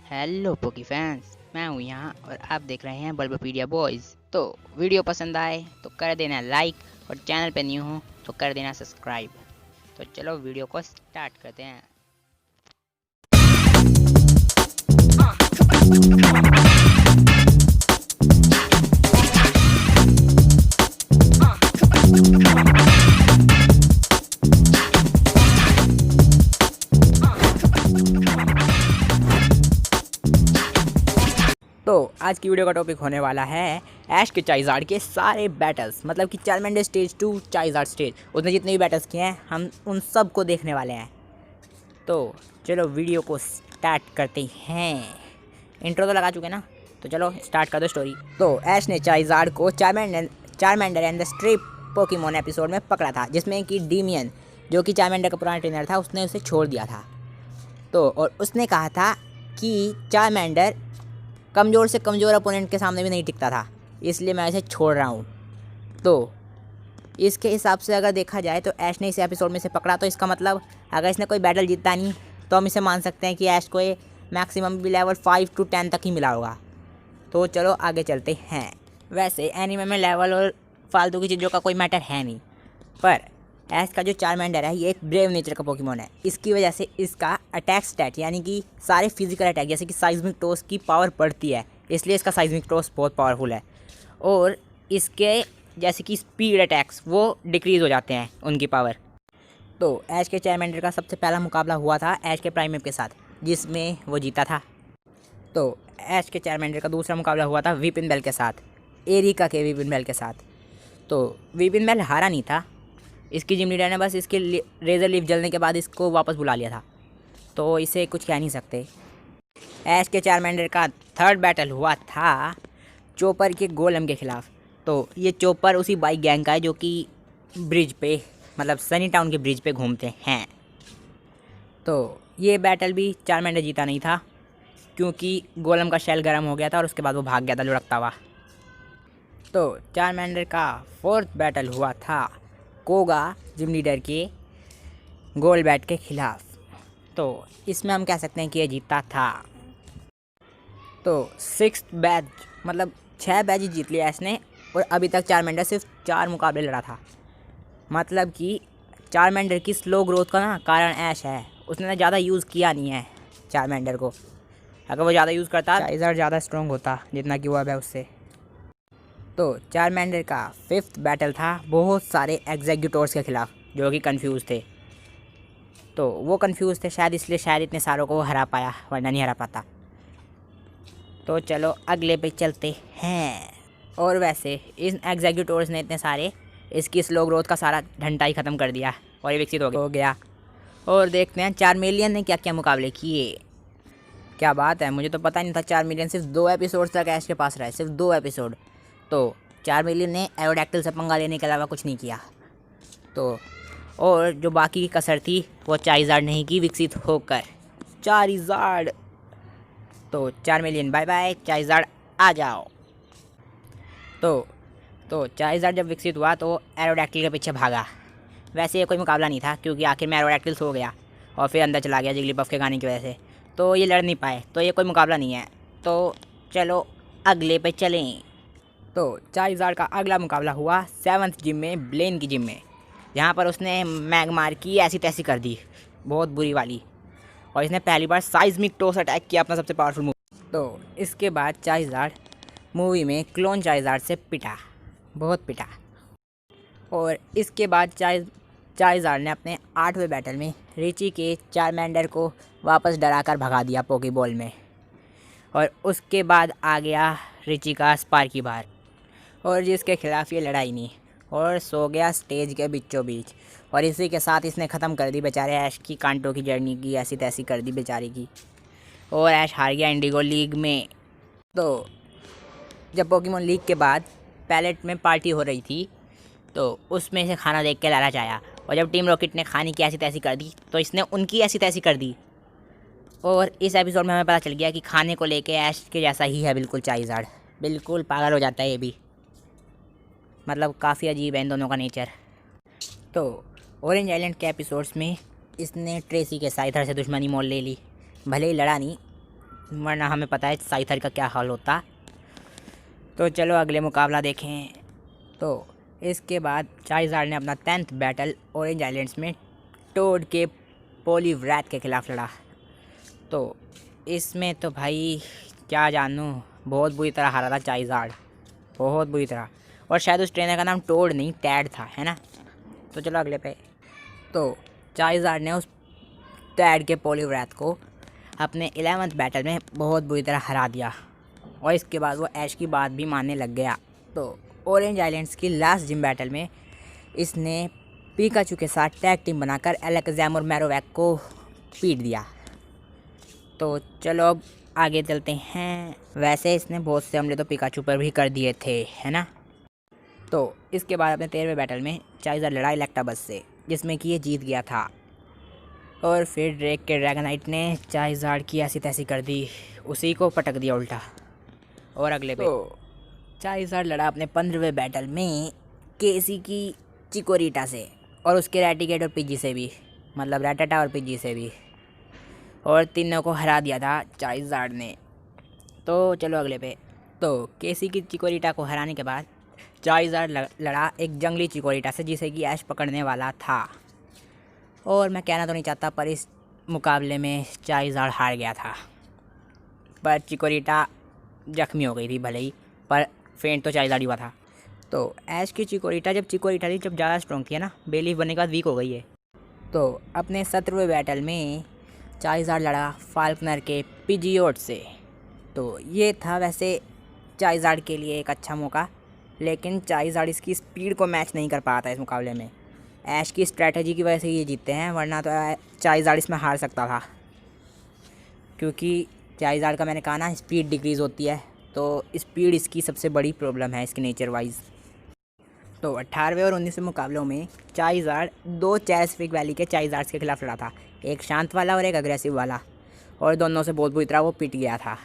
Hello poke fans, मैं हूँ यहाँ और आप देख रहे हैं बल्बोपीडिया बॉयज़। तो वीडियो पसंद आए तो कर देना लाइक और चैनल पे न्यू हो तो कर देना सब्सक्राइब। तो चलो वीडियो को स्टार्ट करते हैं। तो आज की वीडियो का टॉपिक होने वाला है ऐश के चाइज़ार्ड के सारे बैटल्स, मतलब कि चार्मेंडर स्टेज 2 चाइज़ार्ड स्टेज, उसने जितने भी बैटल्स किए हैं हम उन सब को देखने वाले हैं। तो चलो वीडियो को स्टार्ट करते हैं। इंट्रो तो लगा चुके ना, तो चलो स्टार्ट कर दो स्टोरी। तो ऐश ने चाइज़ार्ड को Charmander and the stray Pokemon episode में पकड़ा था, जिसमें कि डीमियन, जो कि चार्मेंडर का पुराना ट्रेनर था, उसने उसे छोड़ दिया था। तो और उसने कहा था कि चार्मेंडर कमज़ोर से कमज़ोर अपोनेंट के सामने भी नहीं टिकता था, इसलिए मैं इसे छोड़ रहा हूँ। तो इसके हिसाब से अगर देखा जाए तो ऐश ने इस एपिसोड में से पकड़ा, तो इसका मतलब अगर इसने कोई बैटल जीता नहीं तो हम इसे मान सकते हैं कि ऐश को ये मैक्सिमम भी लेवल 5 to 10 तक ही मिला होगा। तो चलो आगे चलते हैं। वैसे एनीमे में लेवल और फालतू की चीज़ों का कोई मैटर है नहीं, पर ऐश का जो चार्मेंडर है ये एक ब्रेव नेचर का पोकेमोन है। इसकी वजह से इसका अटैक स्टैट यानी कि सारे फिजिकल अटैक जैसे कि साइज़मिक टॉस की पावर बढ़ती है, इसलिए इसका साइज़मिक टॉस बहुत पावरफुल है। और इसके जैसे कि स्पीड अटैक्स वो डिक्रीज़ हो जाते हैं उनकी पावर। तो ऐश के चार्मेंडर का सबसे पहला मुकाबला हुआ था ऐश के प्राइमेप के साथ, जिसमें वो जीता था। तो ऐश के चार्मेंडर का दूसरा मुकाबला हुआ था वीपिन बेल के साथ, एरिका के वीपिन बेल के साथ। तो वीपिन बेल हारा नहीं था, इसकी जिम लीडर ने बस इसके रेजर लीफ जलने के बाद इसको वापस बुला लिया था, तो इसे कुछ कह नहीं सकते। ऐश के चार्मेंडर का थर्ड बैटल हुआ था चोपर के गोलम के ख़िलाफ़। तो ये चोपर उसी बाइक गैंग का है जो कि ब्रिज पे, मतलब सनी टाउन के ब्रिज पे घूमते हैं। तो ये बैटल भी चार्मेंडर जीता नहीं था, क्योंकि गोलम का शेल गर्म हो गया था और उसके बाद वो भाग गया था लुढ़कता हुआ। तो चार्मेंडर का फोर्थ बैटल हुआ था कोगा जिम लीडर के गोल बैट के खिलाफ। तो इसमें हम कह सकते हैं कि ये जीता था। तो 6th बैच, मतलब 6 बैच जीत लिया इसने, और अभी तक चार्मेंडर सिर्फ 4 मुकाबले लड़ा था। मतलब कि चार्मेंडर की स्लो ग्रोथ का ना कारण ऐश है, उसने ज़्यादा यूज़ किया नहीं है चार्मेंडर को। अगर वो ज़्यादा यूज़ करता चाइज़ार्ड ज़्यादा स्ट्रॉन्ग होता जितना कि वो अब है उससे। तो चार्मेंडर का 5th बैटल था बहुत सारे एग्जीक्यूटर्स के ख़िलाफ़ जो कि कंफ्यूज थे। तो वो कंफ्यूज थे शायद, इसलिए शायद इतने सारों को हरा पाया, वरना नहीं हरा पाता। तो चलो अगले पे चलते हैं। और वैसे इन एग्जीक्यूटर्स ने इतने सारे इसकी स्लो ग्रोथ का सारा घंटा ही ख़त्म कर दिया और ये विकसित हो गया। और देखते हैं चार्मेलियन ने क्या क्या मुकाबले किए। क्या बात है, मुझे तो पता नहीं था चार्मेलियन सिर्फ 2 एपिसोड तक ऐश के पास रहा है, सिर्फ 2 एपिसोड। तो चार्मेलियन ने एरोडैक्टिल से पंगा लेने के अलावा कुछ नहीं किया। तो और जो बाकी की कसर थी वो चाइज़ार्ड नहीं की विकसित होकर चारिज़ार्ड। तो चार्मेलियन बाय बाय, चाइज़ार्ड आ जाओ। तो चाइज़ार्ड जब विकसित हुआ तो एरोडैक्टिल के पीछे भागा। वैसे ये कोई मुकाबला नहीं था, क्योंकि आखिर में एरोडैक्टिल सो गया और फिर अंदर चला गया जिगलीपफ के गाने की वजह से, तो ये लड़ नहीं पाए। तो ये कोई मुकाबला नहीं है। तो चलो अगले पे चलें। तो चाइज़ार्ड का अगला मुकाबला हुआ 7th जिम में, ब्लेन की जिम में, जहाँ पर उसने मैगमार की ऐसी तैसी कर दी, बहुत बुरी वाली। और इसने पहली बार साइज़मिक टॉस अटैक किया, अपना सबसे पावरफुल मूव। तो इसके बाद चाइज़ार्ड मूवी में क्लोन चाइज़ार्ड से पिटा, बहुत पिटा। और इसके बाद चाइज़ार्ड ने अपने 8वें बैटल में रिची के चार्मेंडर को वापस डराकर भगा दिया पोकेबॉल में। और उसके बाद आ गया रिची का स्पार्की बार, और जिसके खिलाफ ये लड़ाई नहीं, और सो गया स्टेज के बीचों बीच। और इसी के साथ इसने ख़त्म कर दी बेचारे ऐश की कांटों की जर्नी की, ऐसी तैसी कर दी बेचारे की। और ऐश हार गया इंडिगो लीग में। तो जब पोकेमोन लीग के बाद पैलेट में पार्टी हो रही थी, तो उसमें से खाना देख के लालच आया, और जब टीम रॉकेट ने खाने की ऐसी तैसी कर दी तो इसने उनकी ऐसी तैसी कर दी। और इस एपिसोड में हमें पता चल गया कि खाने को लेके ऐश के जैसा ही है बिल्कुल चाइज़ार्ड, बिल्कुल पागल हो जाता है ये भी। मतलब काफ़ी अजीब है इन दोनों का नेचर। तो ऑरेंज आइलैंड के एपिसोड्स में इसने ट्रेसी के साइथर से दुश्मनी मोल ले ली, भले ही लड़ा नहीं, वरना हमें पता है साइथर का क्या हाल होता। तो चलो अगले मुकाबला देखें। तो इसके बाद चाइज़ार्ड ने अपना 10th बैटल ऑरेंज आइलैंड्स में टोड के पोलीव्रैथ के खिलाफ लड़ा। तो इसमें तो भाई क्या जानूँ, बहुत बुरी तरह हारा था चाइज़ार्ड, बहुत बुरी तरह। और शायद उस ट्रेनर का नाम टोड नहीं टैड था, है ना। तो चलो अगले पे। तो चाइज़ार्ड ने उस टैड के पोलीव्रैथ को अपने 11th बैटल में बहुत बुरी तरह हरा दिया और इसके बाद वो ऐश की बात भी मानने लग गया। तो ऑरेंज आइलैंड्स की लास्ट जिम बैटल में इसने पिकाचू के साथ टैग टीम बनाकर एलेक्जाम और मैरोवैक को पीट दिया। तो चलो अब आगे चलते हैं। वैसे इसने बहुत से हमले तो पिकाचू पर भी कर दिए थे, है ना। तो इसके बाद अपने 13वें बैटल में चाइज़ार्ड लड़ा इलेक्टाबस से, जिसमें कि ये जीत गया था। और फिर ड्रेक के ड्रैगनाइट ने चाइज़ार्ड की ऐसी तैसी कर दी, उसी को पटक दिया उल्टा। और अगले पे तो चाइज़ार्ड लड़ा अपने 15वें बैटल में केसी की चिकोरिटा से और उसके रैटिकेट और पिजी से भी, मतलब रैटाटा और पिजी से भी, और तीनों को हरा दिया था चाइज़ार्ड ने। तो चलो अगले पे। तो केसी की चिकोरिटा को हराने के बाद चाइज़ार्ड लड़ा एक जंगली चिकोरिटा से, जिसे कि ऐश पकड़ने वाला था। और मैं कहना तो नहीं चाहता, पर इस मुकाबले में चाइज़ार्ड हार गया था। पर चिकोरिटा जख्मी हो गई थी भले ही, पर फेंट तो चाइज़ार्ड ही हुआ था। तो ऐश की चिकोरिटा जब ज़्यादा स्ट्रॉन्ग थी ना, बेलीफ बनने के बाद वीक हो गई है। तो अपने 17वें बैटल में चाइज़ार्ड लड़ा फाल्कनर के पिजियोट से। तो ये था वैसे चाइज़ार्ड के लिए एक अच्छा मौका, लेकिन चाइज़ार्ड इसकी स्पीड को मैच नहीं कर पाता इस मुकाबले में। ऐश की स्ट्रैटेजी की वजह से ये जीतते हैं, वरना तो चाइज़ार्ड इसमें हार सकता था, क्योंकि चाइज़ार्ड का मैंने कहा ना स्पीड डिक्रीज़ होती है, तो स्पीड इसकी सबसे बड़ी प्रॉब्लम है इसके नेचर वाइज। तो 18वें और 19वें मुकाबलों में चाइज़ार्ड 2 चेरिस्फिक वैली के चाइज़ार्ड्स के खिलाफ लड़ा था, एक शांत वाला और एक अग्रेसिव वाला, और दोनों से बहुत बुरी तरह वो पिट गया था।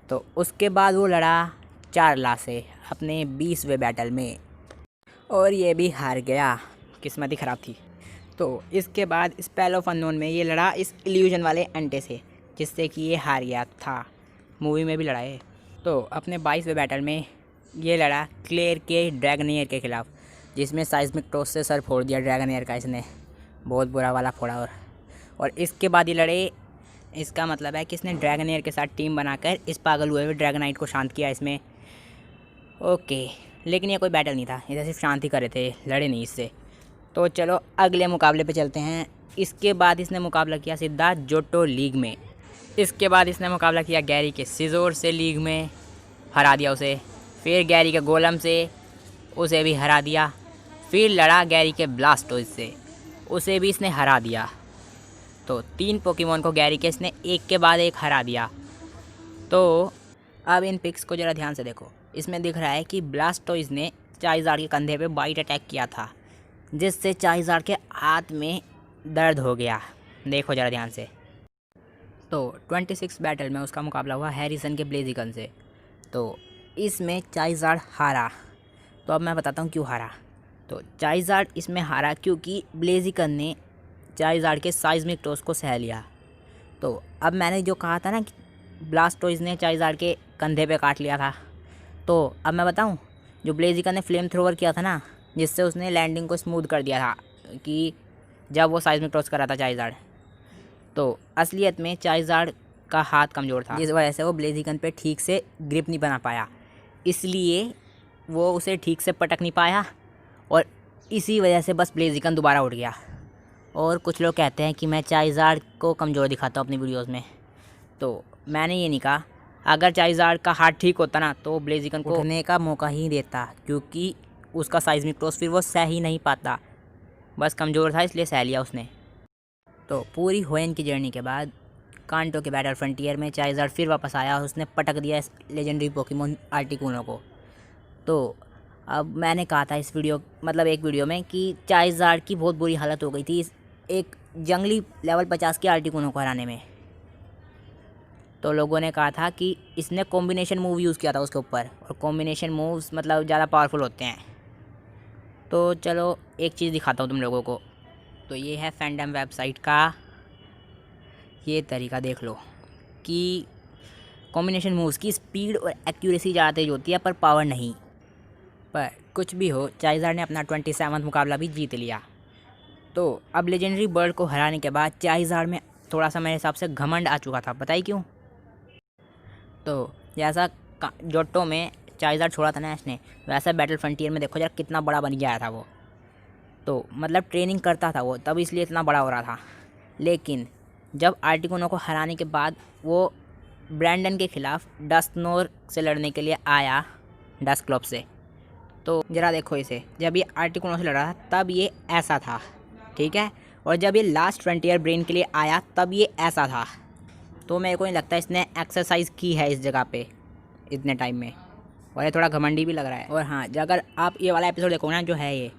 तो उसके बाद वो लड़ा चारला से अपने 20वें बैटल में, और ये भी हार गया, किस्मत ही ख़राब थी। तो इसके बाद स्पेल ऑफ अननोन में ये लड़ा इस इल्यूजन वाले अंटे से, जिससे कि ये हार गया था, मूवी में भी लड़ा है। तो अपने 22वें बैटल में ये लड़ा क्लेयर के ड्रैगनियर के खिलाफ, जिसमें साइज़मिक टॉस से सर फोड़ दिया ड्रैगनियर का इसने, बहुत बुरा वाला फोड़ा। और इसके बाद ये लड़े, इसका मतलब है कि इसने ड्रैगनियर के साथ टीम बनाकर इस पागल हुए हुए ड्रैगनाइट को शांत किया इसमें। ओके, लेकिन ये कोई बैटल नहीं था, इधर सिर्फ शांति कर रहे थे, लड़े नहीं इससे। तो चलो अगले मुकाबले पे चलते हैं। इसके बाद इसने मुकाबला किया सीधा जोटो लीग में। इसके बाद इसने मुकाबला किया गैरी के सिजोर से लीग में, हरा दिया उसे। फिर गैरी के गोलम से, उसे भी हरा दिया। फिर लड़ा गैरी के ब्लास्टोज से, उसे भी इसने हरा दिया। तो 3 पोकेमॉन को गैरी के इसने एक के बाद एक हरा दिया। तो अब इन पिक्स को ज़रा ध्यान से देखो, इसमें दिख रहा है कि ब्लास्टोइज ने चाइज़ार्ड के कंधे पे बाइट अटैक किया था, जिससे चाइज़ार्ड के हाथ में दर्द हो गया। देखो ज़रा ध्यान से। तो 26 बैटल में उसका मुकाबला हुआ हैरिसन के ब्लेजिकन से। तो इसमें चाइज़ार्ड हारा। तो अब मैं बताता हूँ क्यों हारा। तो चाइज़ार्ड इसमें हारा क्योंकि ब्लेजिकन ने चाइज़ार्ड के साइज़मिक टॉस को सह लिया। तो अब मैंने जो कहा था ना कि ब्लास्टोइज ने चाइज़ार्ड के कंधे पे काट लिया था, तो अब मैं बताऊं, जो ब्लेजिकन ने फ्लेम थ्रोवर किया था ना, जिससे उसने लैंडिंग को स्मूथ कर दिया था कि जब वो साइज़मिक टॉस कर रहा था चाइज़ार्ड, तो असलियत में चाइज़ार्ड का हाथ कमज़ोर था, जिस वजह से वो ब्लेजिकन पे ठीक से ग्रिप नहीं बना पाया, इसलिए वो उसे ठीक से पटक नहीं पाया, और इसी वजह से बस ब्लेजिकन दोबारा उठ गया। और कुछ लोग कहते हैं कि मैं चाइज़ार्ड को कमज़ोर दिखाता हूँ अपनी वीडियोस में, तो मैंने ये नहीं कहा। अगर चाइज़ार्ड का हाथ ठीक होता ना, तो ब्लेजिकन को उठने का मौका ही देता, क्योंकि उसका साइज़मिक टॉस फिर वो सह ही नहीं पाता, बस कमज़ोर था इसलिए सह लिया उसने। तो पूरी होएन की जर्नी के बाद कांटो के बैटल फ्रंटियर में चाइज़ार्ड फिर वापस आया और उसने पटक दिया इस लेजेंडरी पोकेमॉन आर्टिकुनो को। तो अब मैंने कहा था इस वीडियो, मतलब एक वीडियो में, कि चाइज़ार्ड की बहुत बुरी हालत हो गई थी एक जंगली लेवल 50 के आर्टिकुनो को हराने में। तो लोगों ने कहा था कि इसने कॉम्बिनेशन मूव यूज़ किया था उसके ऊपर, और कॉम्बिनेशन मूव्स मतलब ज़्यादा पावरफुल होते हैं। तो चलो एक चीज़ दिखाता हूँ तुम लोगों को। तो ये है फैंडम वेबसाइट का ये तरीका, देख लो कि कॉम्बिनेशन मूव्स की स्पीड और एक्यूरेसी ज़्यादा तेज होती है पर पावर नहीं। पर कुछ भी हो, चाइज़ार्ड ने अपना 27वां मुकाबला भी जीत लिया। तो अब लेजेंडरी बर्ड को हराने के बाद चाइज़ार्ड में थोड़ा सा मेरे हिसाब से घमंड आ चुका था। बताइए क्यों? तो जैसा जोटो में चाइज़ार्ड छोड़ा था ना ऐश ने, वैसा बैटल फ्रंटियर में देखो जरा कितना बड़ा बन गया था वो। तो मतलब ट्रेनिंग करता था वो, तब इसलिए इतना बड़ा हो रहा था। लेकिन जब आर्टिकुनो को हराने के बाद वो ब्रैंडन के खिलाफ डस्टनोर से लड़ने के लिए आया डस्ट क्लब से, तो ज़रा देखो इसे, जब ये आर्टिकुनो से लड़ा था तब ये ऐसा था, ठीक है। और जब ये लास्ट फ्रंटियर ब्रेन के लिए आया तब ये ऐसा था। तो मेरे को नहीं लगता इसने एक्सरसाइज की है इस जगह पे इतने टाइम में, और ये थोड़ा घमंडी भी लग रहा है। और हाँ, अगर आप ये वाला एपिसोड देखोगे ना जो है ये,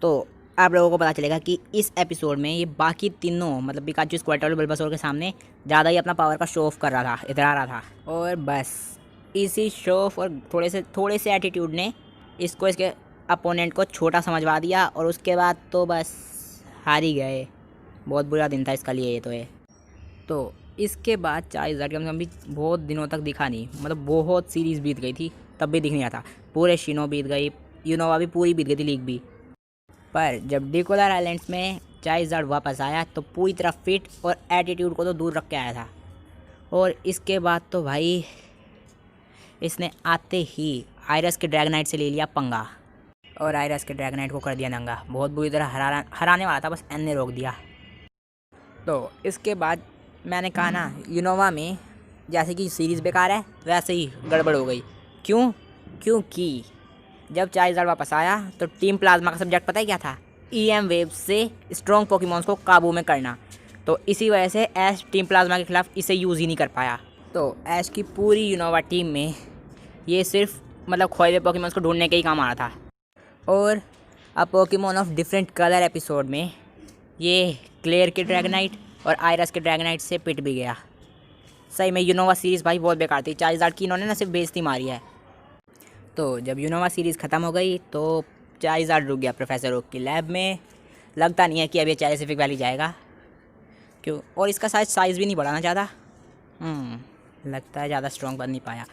तो आप लोगों को पता चलेगा कि इस एपिसोड में ये बाकी तीनों मतलब पिकाचू, स्क्वार्टल और बल्बासोर के सामने ज़्यादा ही अपना पावर का शो ऑफ कर रहा था, इतरा रहा था। और बस इसी शो ऑफ और थोड़े से एटीट्यूड ने इसको इसके अपोनेंट को छोटा समझवा दिया, और उसके बाद तो बस हार ही गए। बहुत बुरा दिन था इसका लिए ये तो है। तो इसके बाद चाइज़ार्ड के हम भी बहुत दिनों तक दिखा नहीं, मतलब बहुत सीरीज़ बीत गई थी तब भी दिख नहीं रहा था। पूरे शिनो बीत गई, यूनोवा भी पूरी बीत गई थी, लीग भी। पर जब डिकोलर आइलैंड्स में चाइज़ार्ड वापस आया तो पूरी तरह फिट और एटीट्यूड को तो दूर रख के आया था। और इसके बाद तो भाई इसने आते ही आयरस के ड्रैगनाइट से ले लिया पंगा, और आयरस के ड्रैगनाइट को कर दिया नंगा। बहुत बुरी तरह हराने वाला था, बस एन ने रोक दिया। तो इसके बाद मैंने कहा ना, यूनोवा में जैसे कि सीरीज़ बेकार है वैसे ही गड़बड़ हो गई। क्यों? क्योंकि जब चाइज़ार्ड वापस आया तो टीम प्लाज्मा का सब्जेक्ट पता है क्या था? EM वेव से स्ट्रॉन्ग पोकेमॉन्स को काबू में करना। तो इसी वजह से ऐश टीम प्लाज्मा के खिलाफ इसे यूज़ ही नहीं कर पाया। तो ऐश की पूरी यूनोवा टीम में ये सिर्फ मतलब खोए हुए पोकेमॉन्स को ढूंढने के ही काम आ रहा था। और अब Pokemon of different colour episode में ये क्लेयर के ड्रैगनाइट और आयरस के ड्रैगनाइट से पिट भी गया। सही में यूनोवा सीरीज़ भाई बहुत बेकार थी। चाइज़ार्ड की इन्होंने ना सिर्फ बेइज्जती मारी है। तो जब यूनोवा सीरीज़ ख़त्म हो गई तो चाइज़ार्ड रुक गया प्रोफेसर ओक की लैब में। लगता नहीं है कि अब ये पैसिफिक वैली जाएगा, क्यों? और इसका साइज़ भी नहीं बढ़ाना ज़्यादा, लगता है ज़्यादा स्ट्रॉन्ग बन नहीं पाया।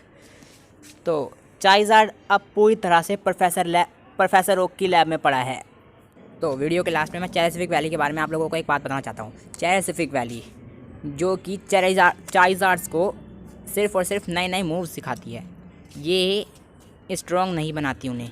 तो चाइज़ार्ड अब पूरी तरह से प्रोफेसर ओक की लैब में पड़ा है। तो वीडियो के लास्ट में मैं पैसिफिक वैली के बारे में आप लोगों को एक बात बताना चाहता हूँ। पैसिफिक वैली जो कि चाइज़ार्ड्स को सिर्फ़ और सिर्फ नए नए मूव्स सिखाती है, ये स्ट्रॉन्ग नहीं बनाती उन्हें।